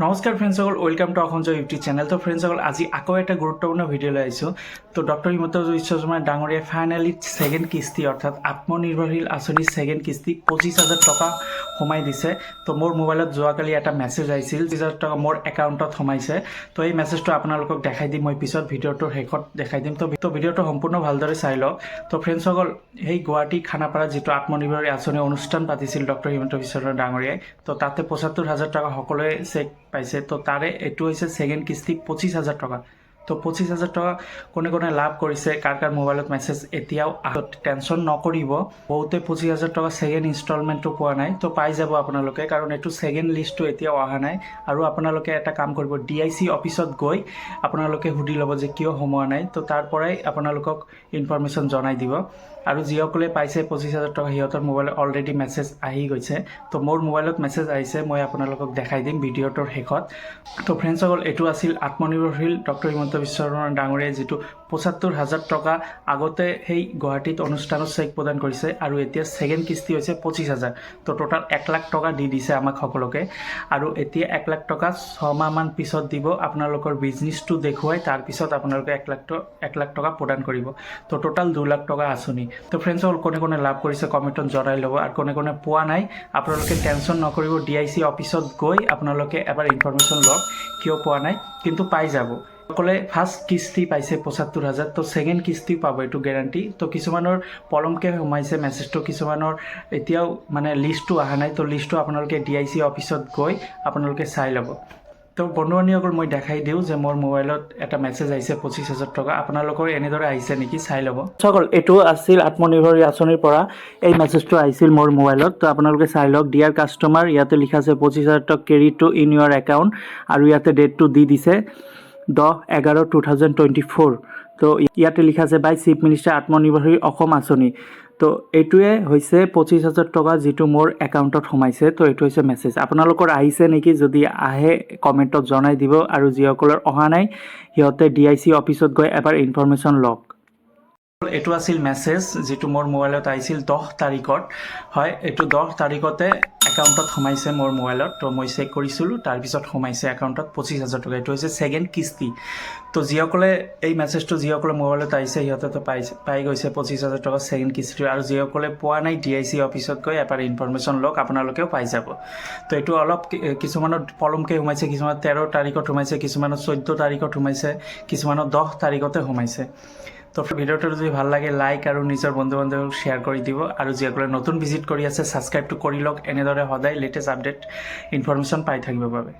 নমস্কাৰ ফ্ৰেণ্ডসকল, welcome to Asom Joy YouTube channel. তো ফ্ৰেণ্ডসকল, আজি আকৌ এটা গুৰুত্বপূৰ্ণ ভিডিঅ' লৈ আহিছোঁ। তো ডক্টৰ হিমন্ত বিশ্ব শৰ্মা ডাঙৰীয়াই ফাইনেলি ছেকেণ্ড কিস্তি অৰ্থাৎ আত্মনিৰ্ভৰশীল আঁচনিৰ ছেকেণ্ড কিস্তি 25,000 টকা সোমাই দিছে। তো মোৰ মোবাইলত যোৱাকালি এটা মেছেজ আহিছিল, 25,000 টকা মোৰ একাউণ্টত সোমাইছে। তো এই মেছেজটো আপোনালোকক দেখাই দিম, মই পিছত ভিডিঅ'টোৰ শেষত দেখাই দিম। তো ভিডিঅ'টো সম্পূৰ্ণ ভালদৰে চাই লওক। তো ফ্ৰেণ্ডসকল, সেই গুৱাহাটী খানাপাৰাত যিটো আত্মনিৰ্ভৰশীল আঁচনি অনুষ্ঠান পাতিছিল ডক্টৰ হিমন্ত বিশ্ব শৰ্মা ডাঙৰীয়াই, তো তাতে 75,000 টকা সকলোৱে চেক পাইছে। তো তাৰে এইটো হৈছে ছেকেণ্ড কিস্তি 25,000 টকা। তো 25,000 টকা কোনে কোনে লাভ কৰিছে, কাৰ কাৰ মোবাইলত মেছেজ এতিয়াও টেনশ্যন নকৰিব। বহুতে 25,000 টকা ছেকেণ্ড ইনষ্টলমেণ্টটো পোৱা নাই, তো পাই যাব আপোনালোকে, কাৰণ এইটো ছেকেণ্ড লিষ্টটো এতিয়াও অহা নাই। আৰু আপোনালোকে এটা কাম কৰিব, DIC অফিচত গৈ আপোনালোকে সুধি ল'ব যে কিয় সোমোৱা নাই। তো তাৰ পৰাই আপোনালোকক ইনফৰমেশ্যন জনাই দিব। আৰু যিসকলে পাইছে 25,000 টকা, সিহঁতৰ মোবাইলত অলৰেডি মেছেজ আহি গৈছে। তো মোৰ মোবাইলত মেছেজ আহিছে, মই আপোনালোকক দেখাই দিম ভিডিঅ'টোৰ শেষত। তো ফ্ৰেণ্ডসকল, এইটো আছিল আত্মনিৰ্ভৰশীল ডক্টৰ হিমন্ত বিশ্ব শৰ্মা ডাঙৰীয়াই যিটো 75,000 টকা আগতে সেই গুৱাহাটীত অনুষ্ঠানত চেক প্ৰদান কৰিছে, আৰু এতিয়া ছেকেণ্ড কিস্তি হৈছে 25,000। তো টোটাল 1 লাখ টকা দি দিছে আমাক সকলোকে। আৰু এতিয়া 1 লাখ টকা 6 মাহমান পিছত দিব, আপোনালোকৰ বিজনেছটো দেখুৱাই তাৰপিছত আপোনালোকে 1 লাখ টকা প্ৰদান কৰিব। তো টোটাল 2 লাখ টকা আঁচনি। তো ফ্ৰেণ্ডসকল, কোনে কোনে লাভ কৰিছে কমেণ্টত জনাই ল'ব, আৰু কোনে কোনে পোৱা নাই আপোনালোকে টেনশ্যন নকৰিব। DIC অফিচত গৈ আপোনালোকে এবাৰ ইনফৰমেশ্যন লওক কিয় পোৱা নাই, কিন্তু পাই যাব। সকলে ফাৰ্ষ্ট কিস্তি পাইছে 75,000, তো ছেকেণ্ড কিস্তি পাব, এইটো গেৰাণ্টি। তো কিছুমানৰ পলমকৈ সোমাইছে মেছেজটো, কিছুমানৰ এতিয়াও মানে লিষ্টটো অহা নাই। তো লিষ্টটো আপোনালোকে DIC অফিচত গৈ আপোনালোকে চাই ল'ব। তো বন্ধু-বান্ধৱীসকল, মই দেখাই দিওঁ যে মোৰ মোবাইলত এটা মেছেজ আহিছে 25,000 টকা। আপোনালোকৰ এনেদৰে আহিছে নেকি চাই ল'ব। সকল, এইটো আছিল আত্মনিৰ্ভৰ আঁচনিৰ পৰা এই মেছেজটো আহিছিল মোৰ মোবাইলত। তো আপোনালোকে চাই লওক। ডিয়াৰ কাষ্টমাৰ, ইয়াতে লিখা আছে 25,000 টকা carry to in your account, আৰু ইয়াতে ডেটটো দি দিছে 10/11/2024। তো ইয়াতে লিখা আছে বাই চিফ মিনিষ্টাৰ আত্মনিৰ্ভৰশীল অসম আঁচনি। তো এইটোৱে হৈছে 25,000 টকা যিটো মোৰ একাউণ্টত সোমাইছে। তো এইটো হৈছে মেছেজ। আপোনালোকৰ আহিছে নেকি, যদি আহে কমেণ্টত জনাই দিব। আৰু যিসকলৰ অহা নাই সিহঁতে DIC অফিচত গৈ এবাৰ ইনফৰমেশ্যন লওক। এইটো আছিল মেছেজ যিটো মোৰ মোবাইলত আহিছিল 10 তাৰিখত। হয়, এইটো 10 তাৰিখতে একাউণ্টত সোমাইছে মোৰ মোবাইলত। তো মই চেক কৰিছিলোঁ, তাৰপিছত সোমাইছে একাউণ্টত 25,000 টকা। এইটো হৈছে ছেকেণ্ড কিস্তি। তো যিসকলে এই মেছেজটো যিসকলে মোবাইলত আহিছে সিহঁতেতো পাই গৈছে 25,000 টকা ছেকেণ্ড কিস্তি। আৰু যিসকলে পোৱা নাই DIC অফিচত গৈ এবাৰ ইনফৰমেশ্যন লওক, আপোনালোকেও পাই যাব। তো এইটো অলপ কিছুমানৰ পলমকৈ সোমাইছে, কিছুমানৰ 13 তাৰিখত সোমাইছে, কিছুমানৰ 14 তাৰিখত সোমাইছে, কিছুমানৰ 10 তাৰিখতে সোমাইছে। তো ভিডিঅ'টো যদি ভাল লাগে লাইক আৰু নিজৰ বন্ধু বান্ধৱীক শ্বেয়াৰ কৰি দিব। আৰু যিসকলে নতুন ভিজিট কৰি আছে ছাবস্ক্ৰাইবটো কৰি লওক, এনেদৰে সদায় লেটেষ্ট আপডেট ইনফৰমেশ্যন পাই থাকিবৰ বাবে।